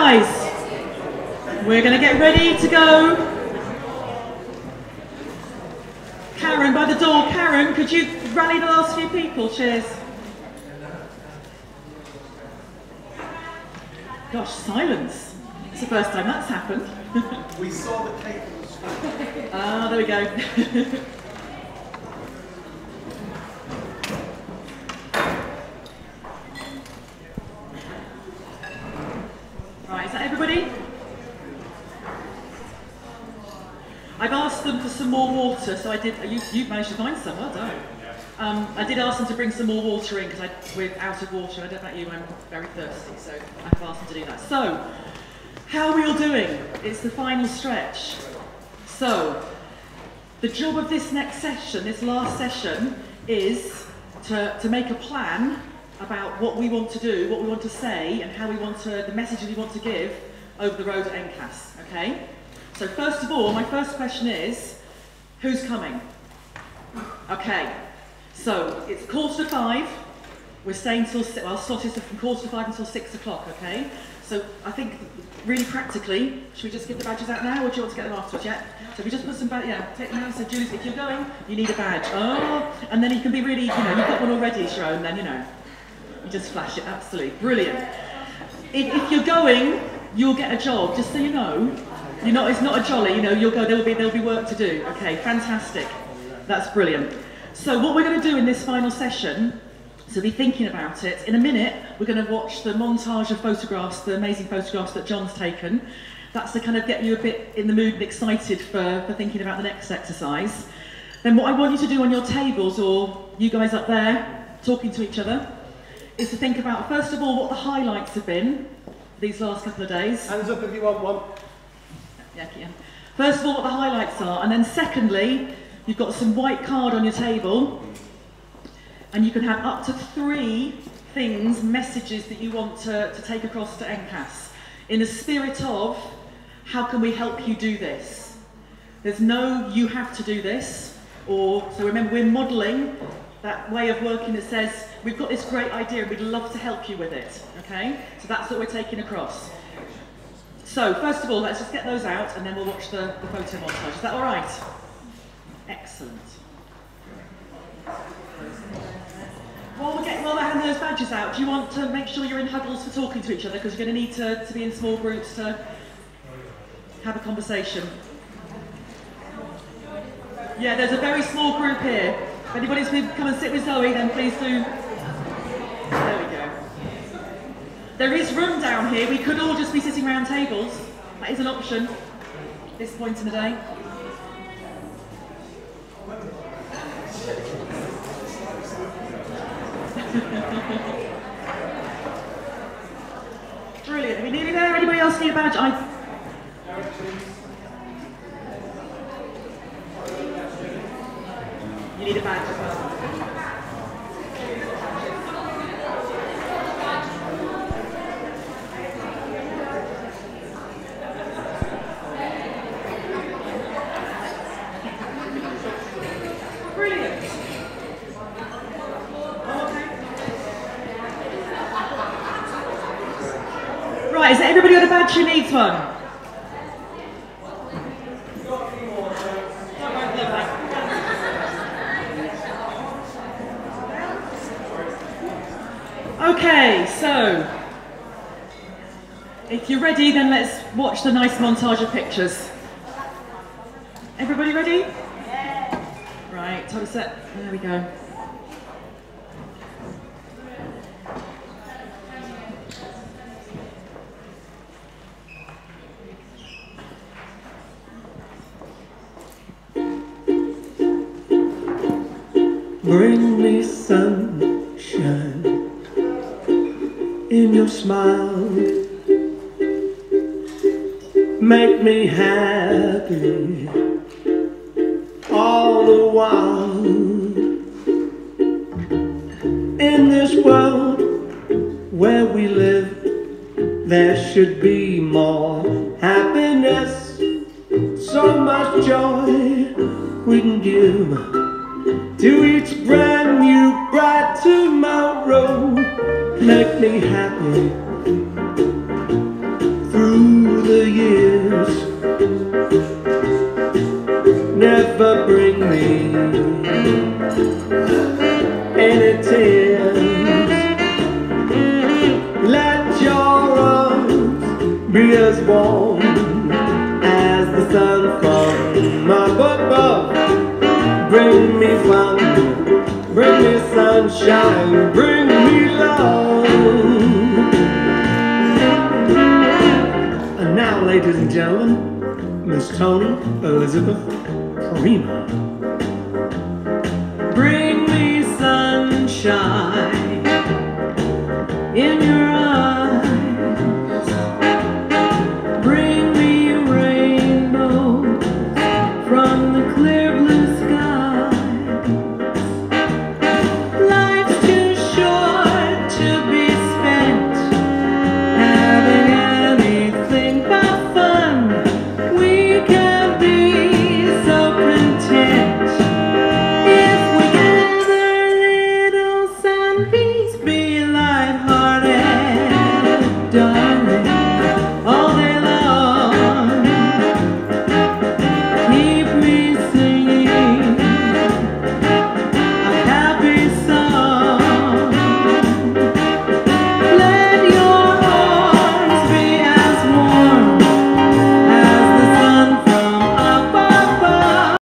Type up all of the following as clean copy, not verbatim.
guys, we're going to get ready to go. Karen, by the door. Karen, could you rally the last few people? Cheers. Gosh, silence. It's the first time that's happened. We saw the cake on the screen. Ah, there we go. Right, is that everybody? I've asked them for some more water, so I did. You managed to find some, well done. I did ask them to bring some more water in because we're out of water. I don't know about you, I'm very thirsty, so I've asked them to do that. So, how are we all doing? It's the final stretch. So, the job of this next session, this last session, is to make a plan about what we want to do, what we want to say, and how we want to, the messages we want to give over the road at NCASC, okay? So first of all, my first question is, who's coming? Okay, so it's 4:45, we're staying till, well, slot is from 4:45 until 6 o'clock, okay? So I think, really practically, should we just get the badges out now, or do you want to get them afterwards, yeah? So we just put some badges, yeah, take them out. So Julie, if you're going, you need a badge. Oh, and then you can be really, you know, you've got one already, Sharon, then, you know. You just flash it, absolutely, brilliant. If you're going, you'll get a job, just so you know. You're not, it's not a jolly, you know, you'll go, there'll be work to do. Okay, fantastic, that's brilliant. So what we're going to do in this final session, so be thinking about it, in a minute we're going to watch the montage of photographs, the amazing photographs that John's taken. That's to kind of get you a bit in the mood and excited for thinking about the next exercise. Then what I want you to do on your tables, or you guys up there, talking to each other, is to think about, first of all, what the highlights have been these last couple of days. Hands up if you want one. Yeah. First of all, what the highlights are, and then secondly, you've got some white card on your table, and you can have up to 3 things, messages that you want to take across to NCASC, in the spirit of, how can we help you do this? There's no, you have to do this, or, so remember, we're modelling that way of working that says, we've got this great idea and we'd love to help you with it, okay? So that's what we're taking across. So, first of all, let's just get those out and then we'll watch the photo montage. Is that all right? Excellent. While they're handing those badges out, do you want to make sure you're in huddles for talking to each other? Because you're going to need to be in small groups to have a conversation. Yeah, there's a very small group here. If anybody's going to come and sit with Zoe, then please do. There we go. There is room down here. We could all just be sitting around tables. That is an option at this point in the day. Brilliant. Are we nearly there? Anybody else need a badge? You need a badge as well. Brilliant. Okay. Right, is there everybody with a badge who needs one? Okay, so if you're ready, then let's watch the nice montage of pictures. Everybody ready? Yeah. Right, time to set. There we go. Bring me sunshine in your smile, make me happy all the while. In this world where we live, there should be more happiness, so much joy we can give to each brand new bright tomorrow. Make me happy but bring me any tears. Let your arms be as warm as the sun from above. Bring me wonder, bring me sunshine, bring me love. And now, ladies and gentlemen, Miss Tony Elizabeth Prima. Bring me sunshine in your eyes. Bring me rainbows from the clear blue sky. Life's too short to be spent having anything but fun. We can be so content if we gather little sunbeams, be lighthearted, darling, all day long. Keep me singing a happy song. Let your arms be as warm as the sun from up above.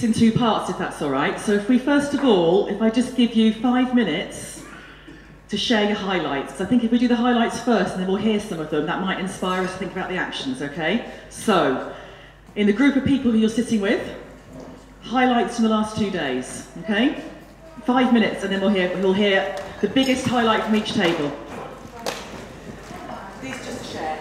In two parts, if that's all right. So if we first of all, if I just give you 5 minutes to share your highlights. I think if we do the highlights first and then we'll hear some of them, that might inspire us to think about the actions, okay? So, in the group of people who you're sitting with, highlights from the last 2 days, okay? 5 minutes and then we'll hear the biggest highlight from each table. These just share.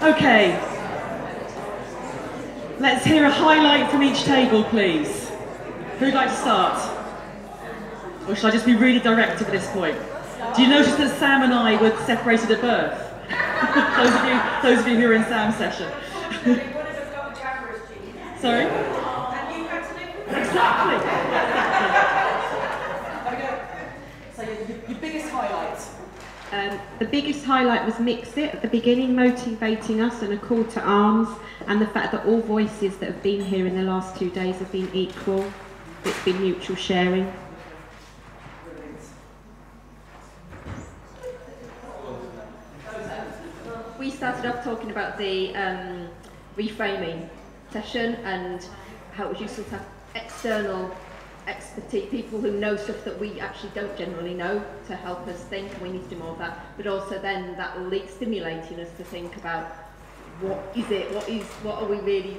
Okay, let's hear a highlight from each table, please. Who'd like to start? Or should I just be really direct at this point? Do you notice that Sam and I were separated at birth? those of you who are in Sam's session. Sorry? Exactly. So your biggest highlight? The biggest highlight was Mix It at the beginning, motivating us and a call to arms, and the fact that all voices that have been here in the last 2 days have been equal. It's been mutual sharing. We started off talking about the reframing session and how it was useful to have external expertise, people who know stuff that we actually don't generally know to help us think, and we need to do more of that. But also then that stimulating us to think about what are we really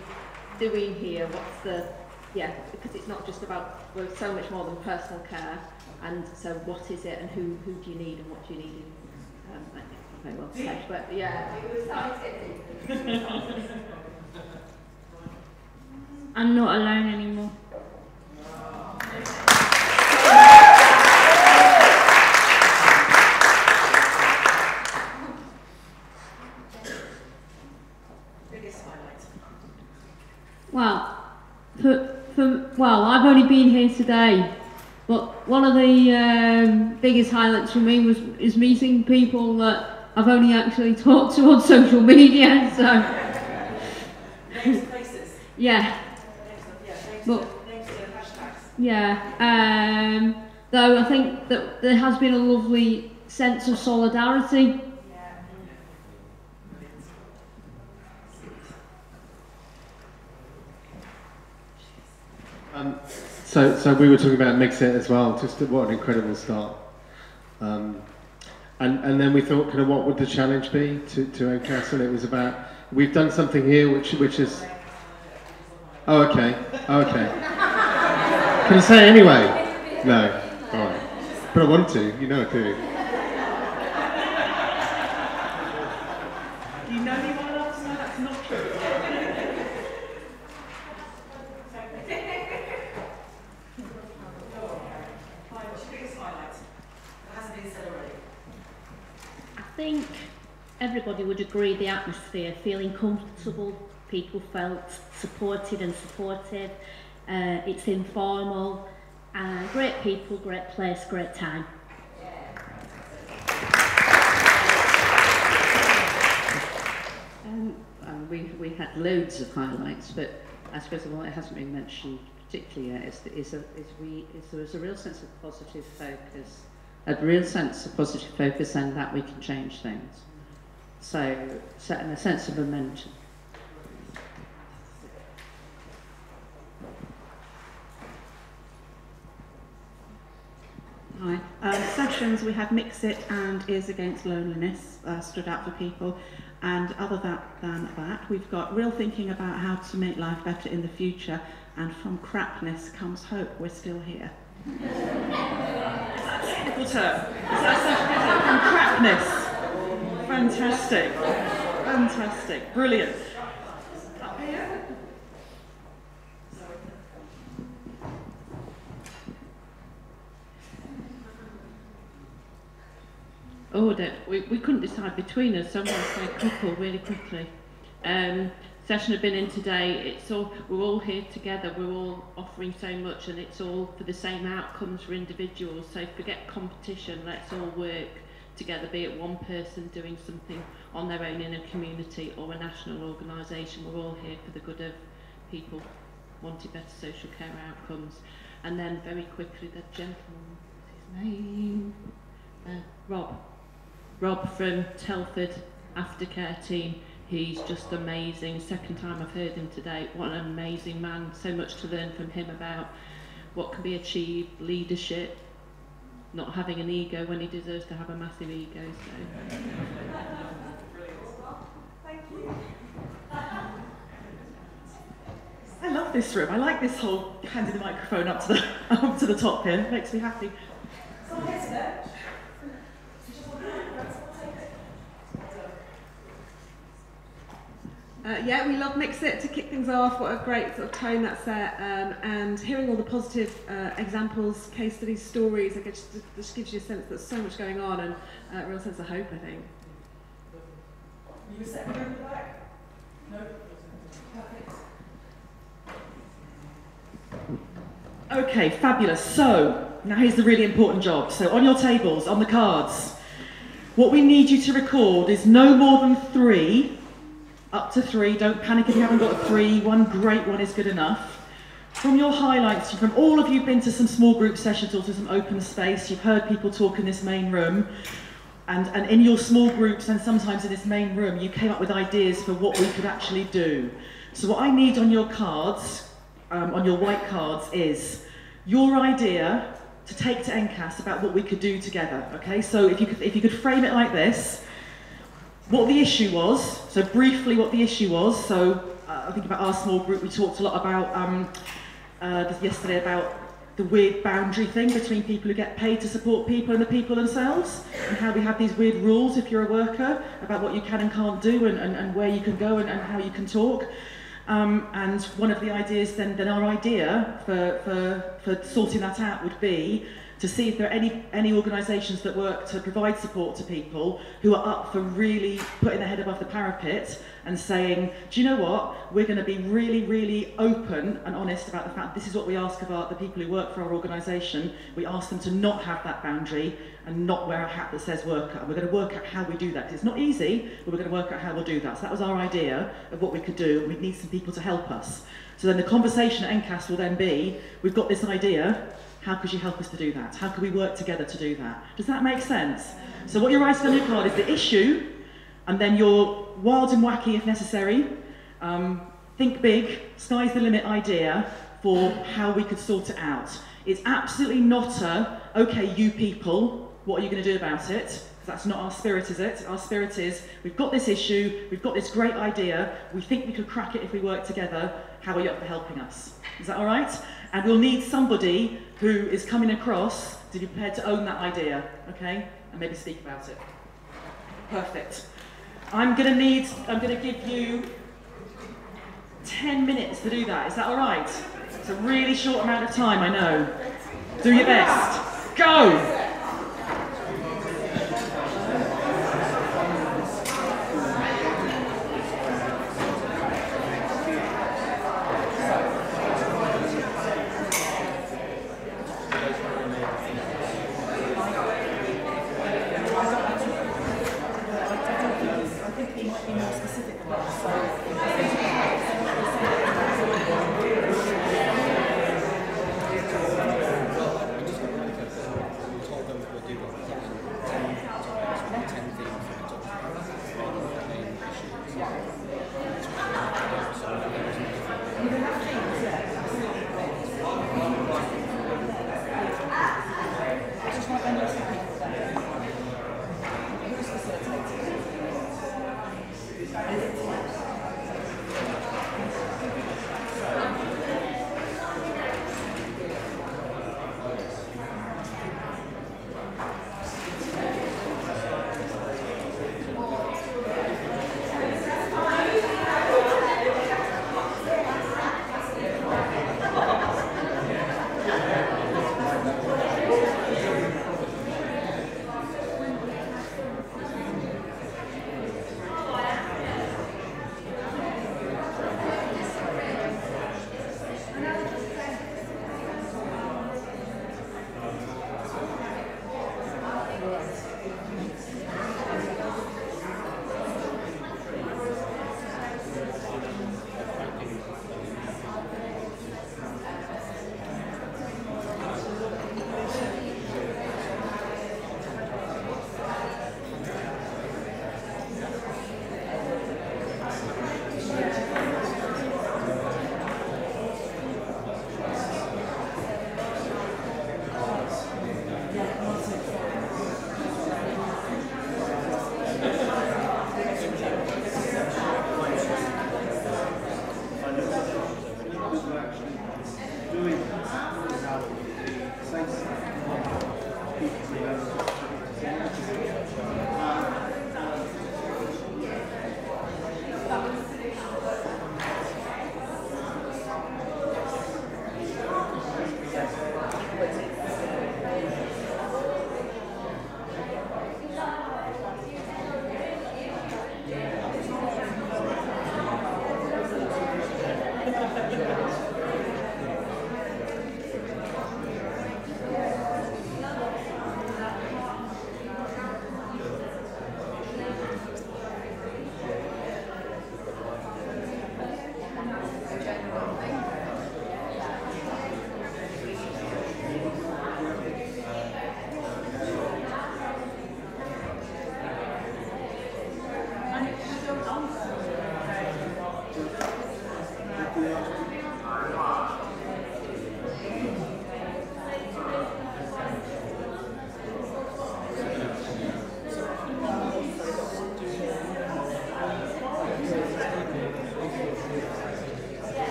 doing here? What's the, because it's not just about, we're so much more than personal care. And so what is it, and who do you need, and what do you need? Very well said, but yeah, it was scientific. I'm not alone anymore. Biggest highlight. Well, I've only been here today, but one of the biggest highlights for me is meeting people that I've only actually talked to on social media. So Names and places. yeah. Names to hashtags. Yeah, though I think that there has been a lovely sense of solidarity. So we were talking about Mix It as well, just what an incredible start. And then we thought, kind of, what would the challenge be to NCASC? And it was about, we've done something here which is, oh okay. Can I say it anyway? No, all right. But I want to, you know I do. You know anyone else? No, that's not true. I think everybody would agree the atmosphere, feeling comfortable, people felt supported and supportive, it's informal, great people, great place, great time. We had loads of highlights, but I suppose the one that hasn't been mentioned particularly yet is there was a real sense of positive focus, and that we can change things. So setting a sense of momentum. Hi. Sessions, we had Mix It and Is Against Loneliness stood out for people. And other than that, we've got real thinking about how to make life better in the future. And from crapness comes hope. We're still here. Technical term. Is that from crapness? Fantastic. Fantastic. Brilliant. Up here. Oh, we couldn't decide between us, so I'm going to say couple really quickly. Session had been in today, we're all here together, we're all offering so much, and it's all for the same outcomes for individuals, so forget competition, let's all work together, be it one person doing something on their own in a community or a national organisation. We're all here for the good of people wanting better social care outcomes. And then very quickly, the gentleman, what's his name? Rob from Telford Aftercare team. He's just amazing. Second time I've heard him today. What an amazing man. So much to learn from him about what can be achieved, leadership, not having an ego when he deserves to have a massive ego. So. Thank you. I love this room. I like this whole handing the microphone up to the top here. Makes me happy. Someone gets there. Yeah, we love Mix It to kick things off. What a great sort of tone that's set. And hearing all the positive examples, case studies, stories, it just gives you a sense that there's so much going on and a real sense of hope, I think. You were second in the back? No? Perfect. Okay, fabulous. So, now here's the really important job. So on your tables, on the cards, what we need you to record is no more than 3, up to 3, don't panic if you haven't got 3, one great one is good enough. From your highlights, from all of you been to some small group sessions or to some open space, you've heard people talk in this main room, and in your small groups and sometimes in this main room, you came up with ideas for what we could actually do. So what I need on your cards, on your white cards, is your idea to take to NCASC about what we could do together, okay? So if you could frame it like this, what the issue was, so briefly what the issue was, so I think about our small group, we talked a lot about yesterday about the weird boundary thing between people who get paid to support people and the people themselves, and how we have these weird rules if you're a worker about what you can and can't do, and where you can go and how you can talk. And one of the ideas, then our idea for sorting that out would be to see if there are any organisations that work to provide support to people who are up for really putting their head above the parapet and saying, do you know what, we're going to be really, really open and honest about the fact this is what we ask of the people who work for our organisation. We ask them to not have that boundary and not wear a hat that says worker. And we're going to work out how we do that. 'Cause it's not easy, but we're going to work out how we'll do that. So that was our idea of what we could do, and we'd need some people to help us. So then the conversation at NCASC will then be, we've got this idea, how could you help us to do that? How could we work together to do that? Does that make sense? So what you're writing on your card is the issue, and then you're wild and wacky if necessary. Think big, sky's the limit idea for how we could sort it out. It's absolutely not okay, you people, what are you going to do about it? 'Cause that's not our spirit, is it? Our spirit is, we've got this issue, we've got this great idea, we think we could crack it if we work together, how are you up for helping us? Is that all right? And we'll need somebody who is coming across to be prepared to own that idea, okay? And maybe speak about it. Perfect. I'm going to give you 10 minutes to do that. Is that all right? It's a really short amount of time, I know. Do your best. Go!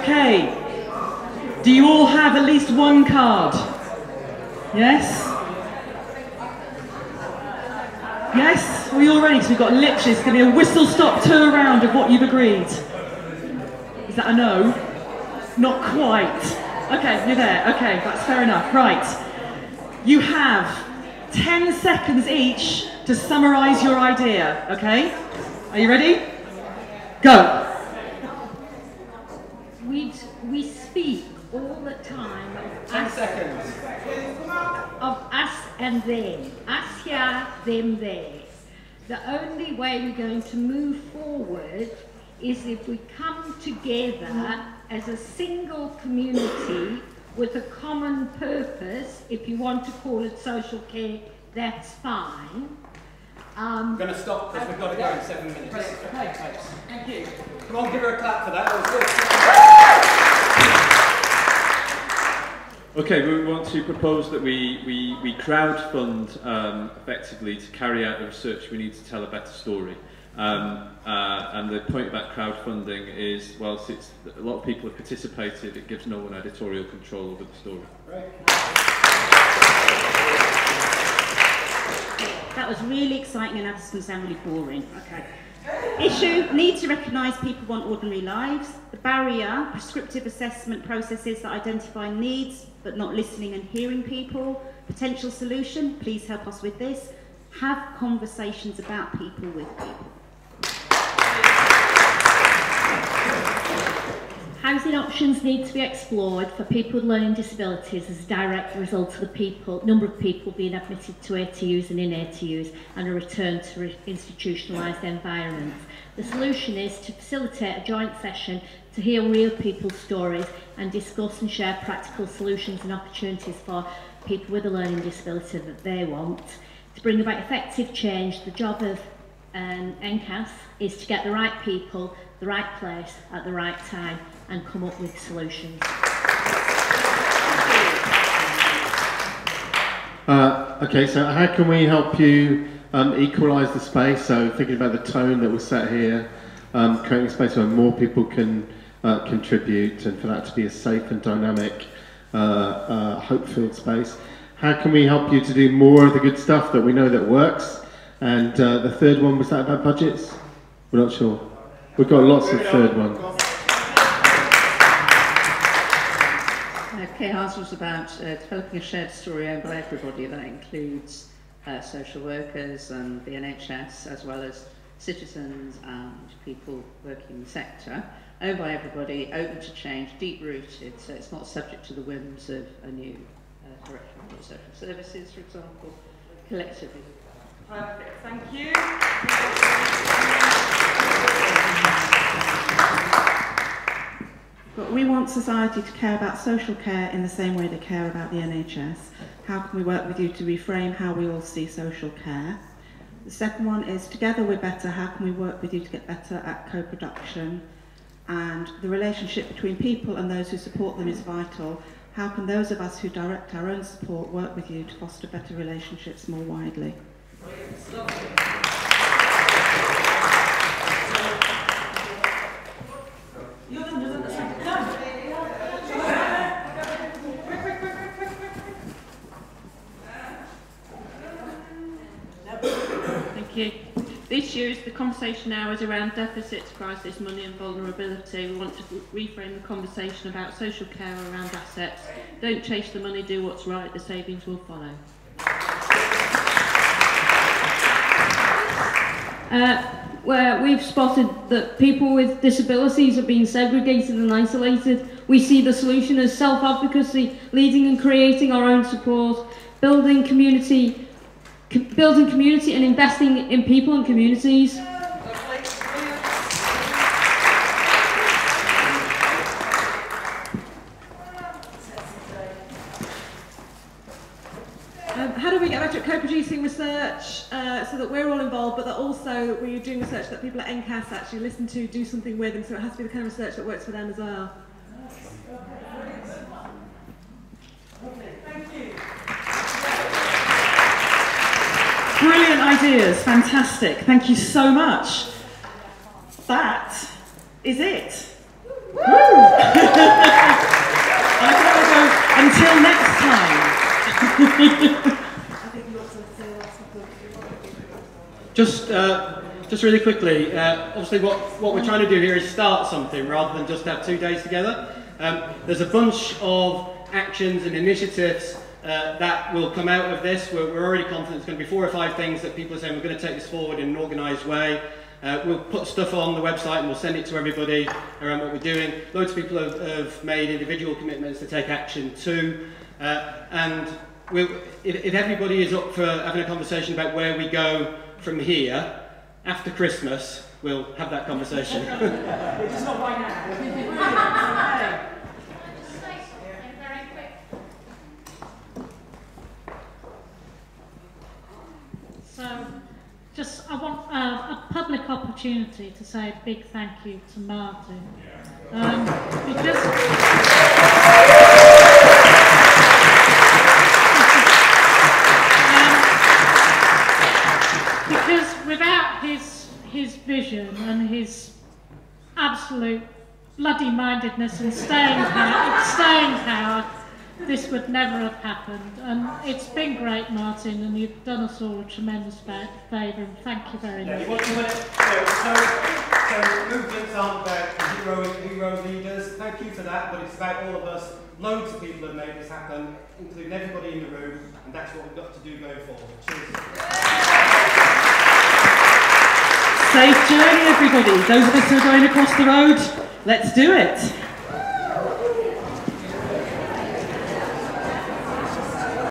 Okay. Do you all have at least one card? Yes? Yes? Are we all ready? So we've got literally, it's going to be a whistle-stop tour round of what you've agreed. Is that a no? Not quite. Okay, you're there. Okay, that's fair enough. Right. You have 10 seconds each to summarise your idea, okay? Are you ready? Go. We speak all the time of 10 seconds. Of us and them. Us here, them there. The only way we're going to move forward is if we come together as a single community with a common purpose. If you want to call it social care, that's fine. I'm going to stop because we've got to go in 7 minutes. Okay, thank you. Come on, give her a clap for that. That was good. Okay, we want to propose that we crowdfund effectively to carry out the research we need to tell a better story. And the point about crowdfunding is, whilst a lot of people have participated, it gives no one editorial control over the story. That was really exciting and that's going to sound really boring. Okay. Issue, need to recognise people want ordinary lives. The barrier, prescriptive assessment processes that identify needs but not listening and hearing people. Potential solution, please help us with this. Have conversations about people with people. Housing options need to be explored for people with learning disabilities as a direct result of the number of people being admitted to ATUs and in ATUs and a return to institutionalised environments. The solution is to facilitate a joint session to hear real people's stories and discuss and share practical solutions and opportunities for people with a learning disability that they want. To bring about effective change, the job of NCASC is to get the right people, the right place at the right time and come up with solutions. Okay, so how can we help you equalise the space? So thinking about the tone that was set here, creating a space where more people can contribute and for that to be a safe and dynamic, hope-filled space. How can we help you to do more of the good stuff that we know that works? And the third one, was that about budgets? We're not sure. We've got lots of third ones. Okay, ours was about developing a shared story owned by everybody. That includes social workers and the NHS, as well as citizens and people working in the sector. Owned by everybody, open to change, deep-rooted, so it's not subject to the whims of a new Director of Social Services, for example, collectively. Perfect, thank you. But we want society to care about social care in the same way they care about the NHS. How can we work with you to reframe how we all see social care? The second one is, together we're better, how can we work with you to get better at co-production? And the relationship between people and those who support them is vital. How can those of us who direct our own support work with you to foster better relationships more widely? Thank you. This year, the conversation now is around deficits, crisis, money and vulnerability. We want to reframe the conversation about social care around assets. Don't chase the money, do what's right, the savings will follow. Where we've spotted that people with disabilities are being segregated and isolated, we see the solution as self-advocacy, leading and creating our own support, building community and investing in people and communities. How do we get better at co-producing research so that we're all involved, but that also we're doing research that people at NCASC actually listen to, do something with, and so it has to be the kind of research that works for them as well. Thank you. Brilliant ideas, fantastic. Thank you so much. That is it. I'm going to go until next time. Just really quickly, obviously what we're trying to do here is start something rather than just have 2 days together. There's a bunch of actions and initiatives that will come out of this. We're already confident it's going to be 4 or 5 things that people are saying we're going to take this forward in an organised way. We'll put stuff on the website and we'll send it to everybody around what we're doing. Loads of people have made individual commitments to take action too. And if everybody is up for having a conversation about where we go from here, after Christmas, we'll have that conversation. It's not right now. So, I want a public opportunity to say a big thank you to Martin. Because without his vision and his absolute bloody-mindedness and staying power, this would never have happened. And it's been great, Martin, and you've done us all a tremendous favour, and thank you very much. So movements aren't about hero leaders. Thank you for that, but it's about all of us. Loads of people have made this happen, including everybody in the room, and that's what we've got to do going forward. Cheers. Safe journey, everybody. Those of us who are going across the road, let's do it.